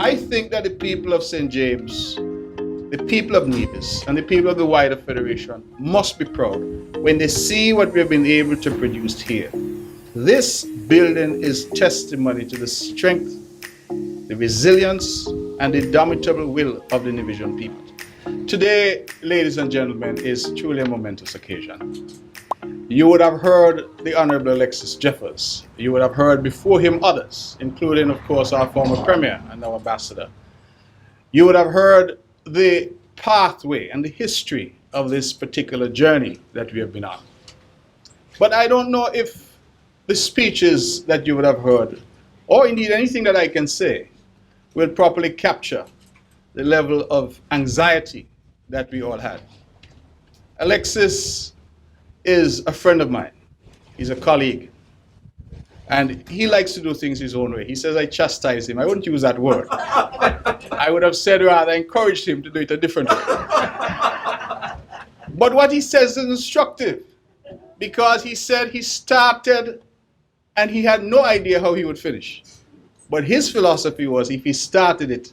I think that the people of St. James, the people of Nevis, and the people of the wider Federation must be proud when they see what we've been able to produce here. This building is testimony to the strength, the resilience, and the indomitable will of the Nevisian people. Today, ladies and gentlemen, is truly a momentous occasion. You would have heard the Honorable Alexis Jeffers. You would have heard before him others, including, of course, our former Premier and our Ambassador. You would have heard the pathway and the history of this particular journey that we have been on. But I don't know if the speeches that you would have heard, or indeed anything that I can say, will properly capture the level of anxiety that we all had. Alexis is a friend of mine. He's a colleague. And he likes to do things his own way. He says I chastise him. I wouldn't use that word. I would have said rather encouraged him to do it a different way. But what he says is instructive, because he said he started and he had no idea how he would finish. But his philosophy was if he started it,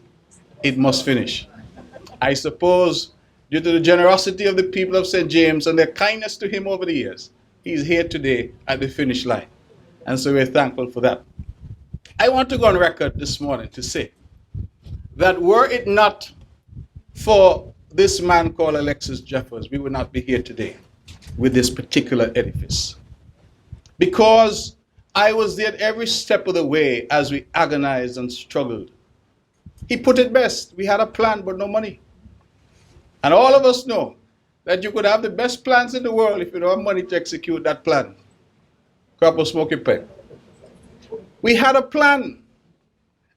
it must finish. I suppose due to the generosity of the people of St. James and their kindness to him over the years, he's here today at the finish line. And so we're thankful for that. I want to go on record this morning to say that were it not for this man called Alexis Jeffers, we would not be here today with this particular edifice. Because I was there at every step of the way as we agonized and struggled. He put it best. We had a plan, but no money. And all of us know that you could have the best plans in the world if you don't have money to execute that plan. Crop of smoky pipe. We had a plan.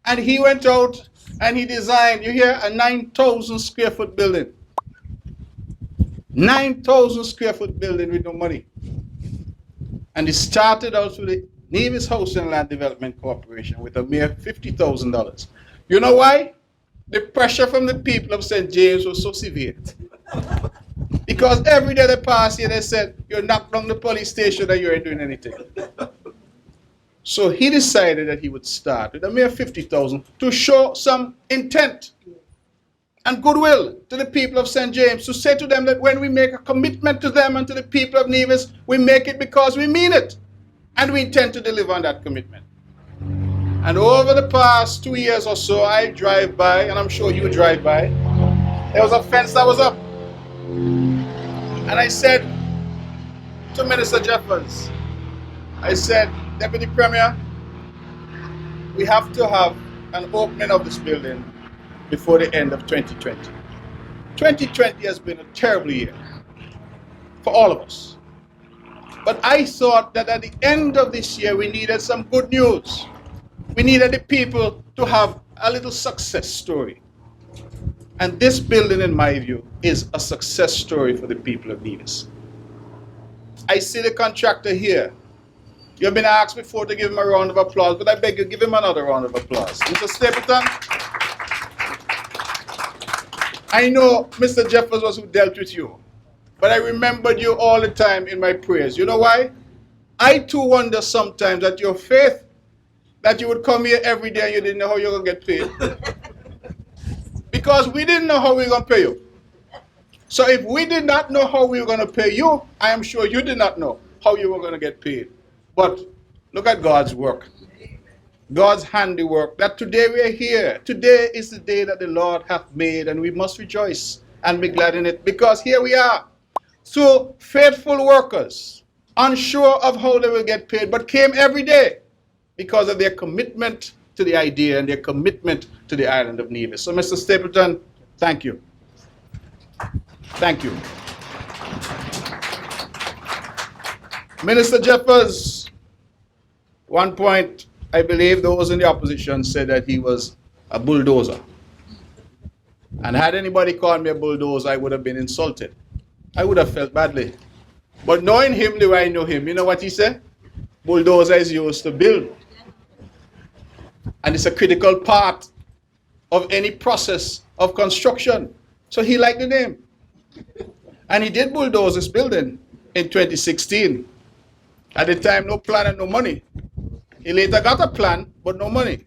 And he went out and he designed, you hear, a 9,000 square foot building. 9,000 square foot building with no money. And he started out with the Nevis Housing and Land Development Corporation with a mere $50,000. You know why? The pressure from the people of St. James was so severe. Because every day they passed here, they said, you knocked down the police station and you ain't doing anything. So he decided that he would start with a mere 50,000 to show some intent and goodwill to the people of St. James, to say to them that when we make a commitment to them and to the people of Nevis, we make it because we mean it. And we intend to deliver on that commitment. And over the past 2 years or so, I drive by, and I'm sure you drive by, there was a fence that was up. And I said to Minister Jeffers, I said, Deputy Premier, we have to have an opening of this building before the end of 2020. 2020 has been a terrible year for all of us. But I thought that at the end of this year, we needed some good news. We needed the people to have a little success story. And this building, in my view, is a success story for the people of Nevis. I see the contractor here. You've been asked before to give him a round of applause, but I beg you, give him another round of applause. Mr. Stapleton, I know Mr. Jeffers was who dealt with you, but I remembered you all the time in my prayers. You know why? I too wonder sometimes that your faith, that you would come here every day and you didn't know how you were going to get paid. Because we didn't know how we were going to pay you. So if we did not know how we were going to pay you, I am sure you did not know how you were going to get paid. But look at God's work. God's handiwork, that today we are here. Today is the day that the Lord hath made, and we must rejoice and be glad in it, because here we are. So faithful workers, unsure of how they will get paid, but came every day because of their commitment to the idea and their commitment to the island of Nevis. So Mr. Stapleton, thank you. Thank you. Minister Jeffers, one point, I believe those in the opposition said that he was a bulldozer. And had anybody called me a bulldozer, I would have been insulted. I would have felt badly. But knowing him the way I know him, you know what he said? Bulldozer is used to build. And it's a critical part of any process of construction. So he liked the name. And he did bulldoze this building in 2016. At the time, no plan and no money. He later got a plan, but no money.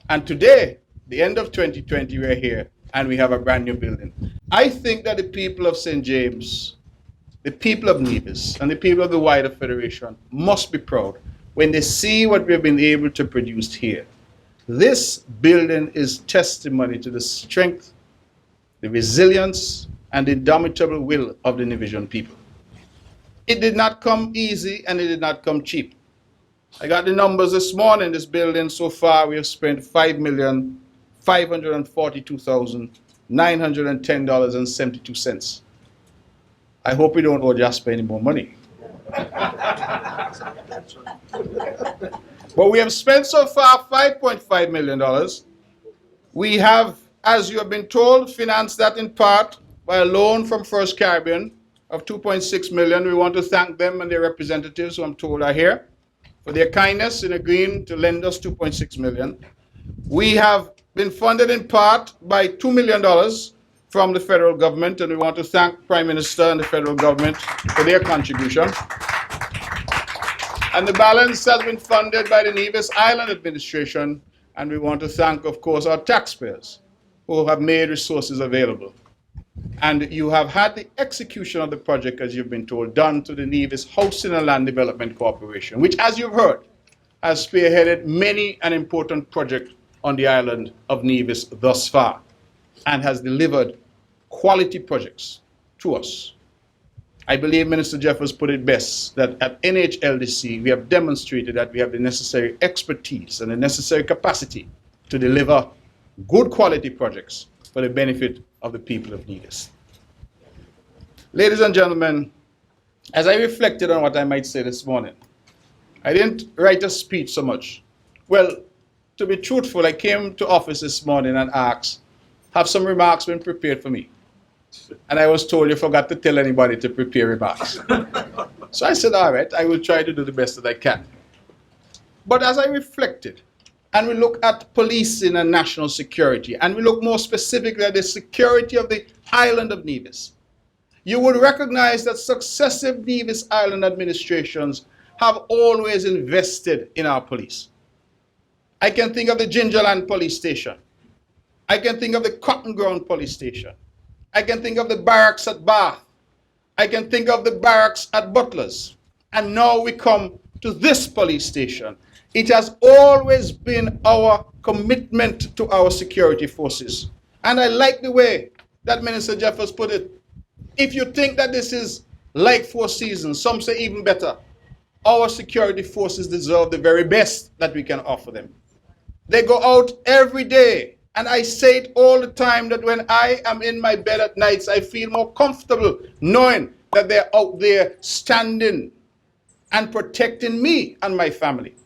And today, the end of 2020, we're here and we have a brand new building. I think that the people of St. James, the people of Nevis, and the people of the wider Federation must be proud when they see what we've been able to produce here. This building is testimony to the strength, the resilience, and the indomitable will of the Nevisian people. It did not come easy and it did not come cheap. I got the numbers this morning. This building so far we have spent $5,542,910.72. I hope we don't owe Jasper any more money. But we have spent so far $5.5 million. We have, as you have been told, financed that in part by a loan from First Caribbean of $2.6 million. We want to thank them and their representatives, who I'm told are here, for their kindness in agreeing to lend us $2.6 million. We have been funded in part by $2 million from the federal government, and we want to thank Prime Minister and the federal government for their contribution. And the balance has been funded by the Nevis Island Administration, and we want to thank, of course, our taxpayers who have made resources available. And you have had the execution of the project, as you've been told, done to the Nevis Housing and Land Development Corporation, which, as you've heard, has spearheaded many an important project on the island of Nevis thus far, and has delivered quality projects to us. I believe Minister Jeffers put it best, that at NHLDC we have demonstrated that we have the necessary expertise and the necessary capacity to deliver good quality projects for the benefit of the people of Nevis. Ladies and gentlemen, as I reflected on what I might say this morning, I didn't write a speech so much. Well, to be truthful, I came to office this morning and asked, have some remarks been prepared for me? And I was told you forgot to tell anybody to prepare remarks. So I said, all right, I will try to do the best that I can. But as I reflected, and we look at policing and national security, and we look more specifically at the security of the island of Nevis, you would recognize that successive Nevis Island administrations have always invested in our police. I can think of the Gingerland Police Station. I can think of the Cotton Ground Police Station. I can think of the barracks at Bath. I can think of the barracks at Butlers. And now we come to this police station. It has always been our commitment to our security forces. And I like the way that Minister Jeffers put it. If you think that this is like Four Seasons, some say even better, our security forces deserve the very best that we can offer them. They go out every day, and I say it all the time, that when I am in my bed at nights, I feel more comfortable knowing that they're out there standing and protecting me and my family.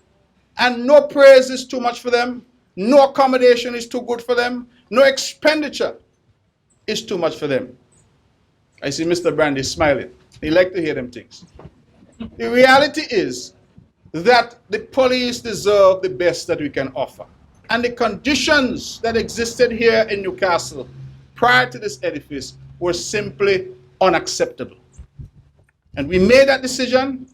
And no praise is too much for them, no accommodation is too good for them, no expenditure is too much for them. I see Mr. Brandy smiling. He likes to hear them things. The reality is that the police deserve the best that we can offer. And the conditions that existed here in Newcastle prior to this edifice were simply unacceptable. And we made that decision,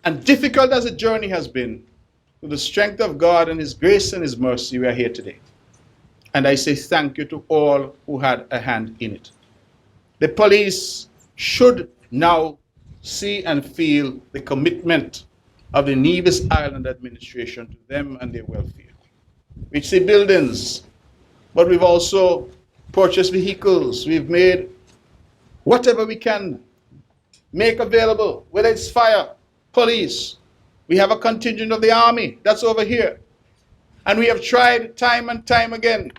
and difficult as the journey has been, with the strength of God and His grace and His mercy, we are here today. And I say thank you to all who had a hand in it. The police should now see and feel the commitment of the Nevis Island administration to them and their welfare. We see buildings, but we've also purchased vehicles. We've made whatever we can make available, whether it's fire, police. We have a contingent of the army that's over here. And we have tried time and time again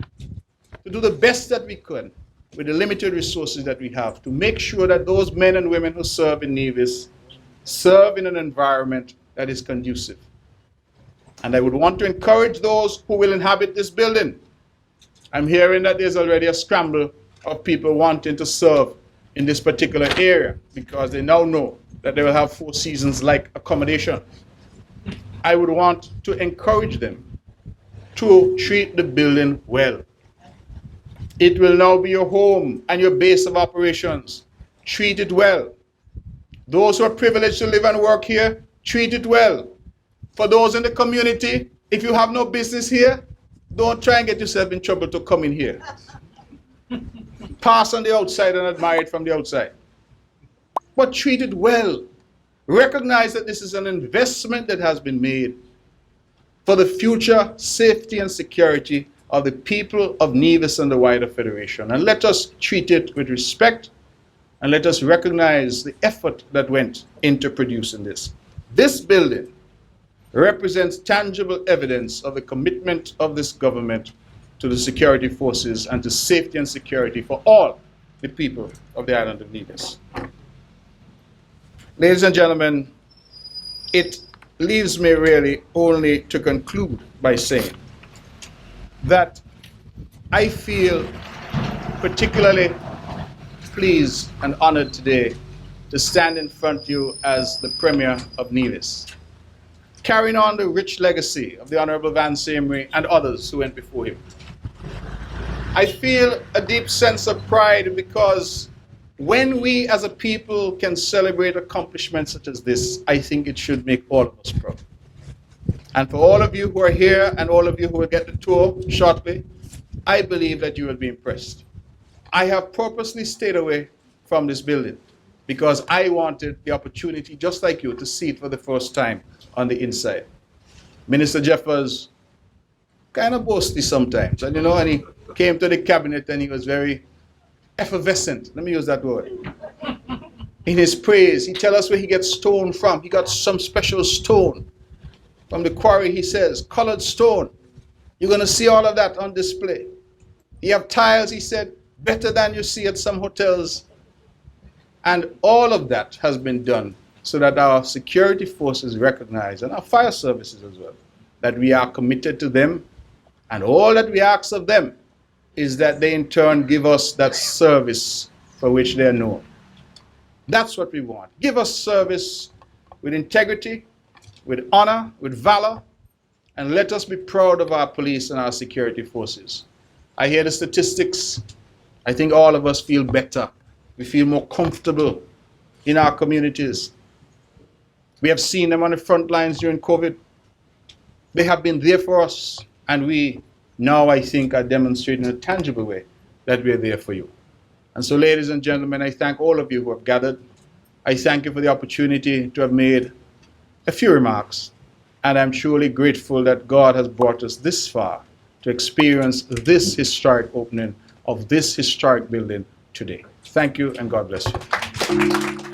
to do the best that we could with the limited resources that we have to make sure that those men and women who serve in Nevis serve in an environment that is conducive. And I would want to encourage those who will inhabit this building. I'm hearing that there's already a scramble of people wanting to serve in this particular area because they now know that they will have Four Seasons-like accommodation. I would want to encourage them to treat the building well. It will now be your home and your base of operations. Treat it well. Those who are privileged to live and work here, treat it well. For those in the community, if you have no business here, Don't try and get yourself in trouble to come in here. Pass on the outside and admire it from the outside. But treat it well. Recognize that this is an investment that has been made for the future safety and security of the people of Nevis and the wider Federation. And let us treat it with respect, and let us recognize the effort that went into producing this. This building represents tangible evidence of the commitment of this government to the security forces and to safety and security for all the people of the island of Nevis. Ladies and gentlemen, it leaves me really only to conclude by saying that I feel particularly pleased and honored today to stand in front of you as the Premier of Nevis, carrying on the rich legacy of the Honorable Vance Amory and others who went before him. I feel a deep sense of pride because when we as a people can celebrate accomplishments such as this, I think it should make all of us proud. And for all of you who are here and all of you who will get the tour shortly, I believe that you will be impressed. I have purposely stayed away from this building because I wanted the opportunity, just like you, to see it for the first time on the inside. Minister Jeffers, kind of boasty sometimes, and and he came to the cabinet and he was very effervescent, let me use that word, in his praise. He tells us where he gets stone from. He got some special stone from the quarry, he says, colored stone. You're going to see all of that on display. You have tiles, he said, better than you see at some hotels. And all of that has been done so that our security forces recognize, and our fire services as well, that we are committed to them. And all that we ask of them is that they in turn give us that service for which they are known. That's what we want. Give us service with integrity, with honor, with valor, and let us be proud of our police and our security forces. I hear the statistics. I think all of us feel better. We feel more comfortable in our communities. We have seen them on the front lines during COVID. They have been there for us, and we now, I think, are demonstrating in a tangible way that we are there for you. And so, ladies and gentlemen, I thank all of you who have gathered. I thank you for the opportunity to have made a few remarks, and I'm truly grateful that God has brought us this far to experience this historic opening of this historic building today. Thank you, and God bless you.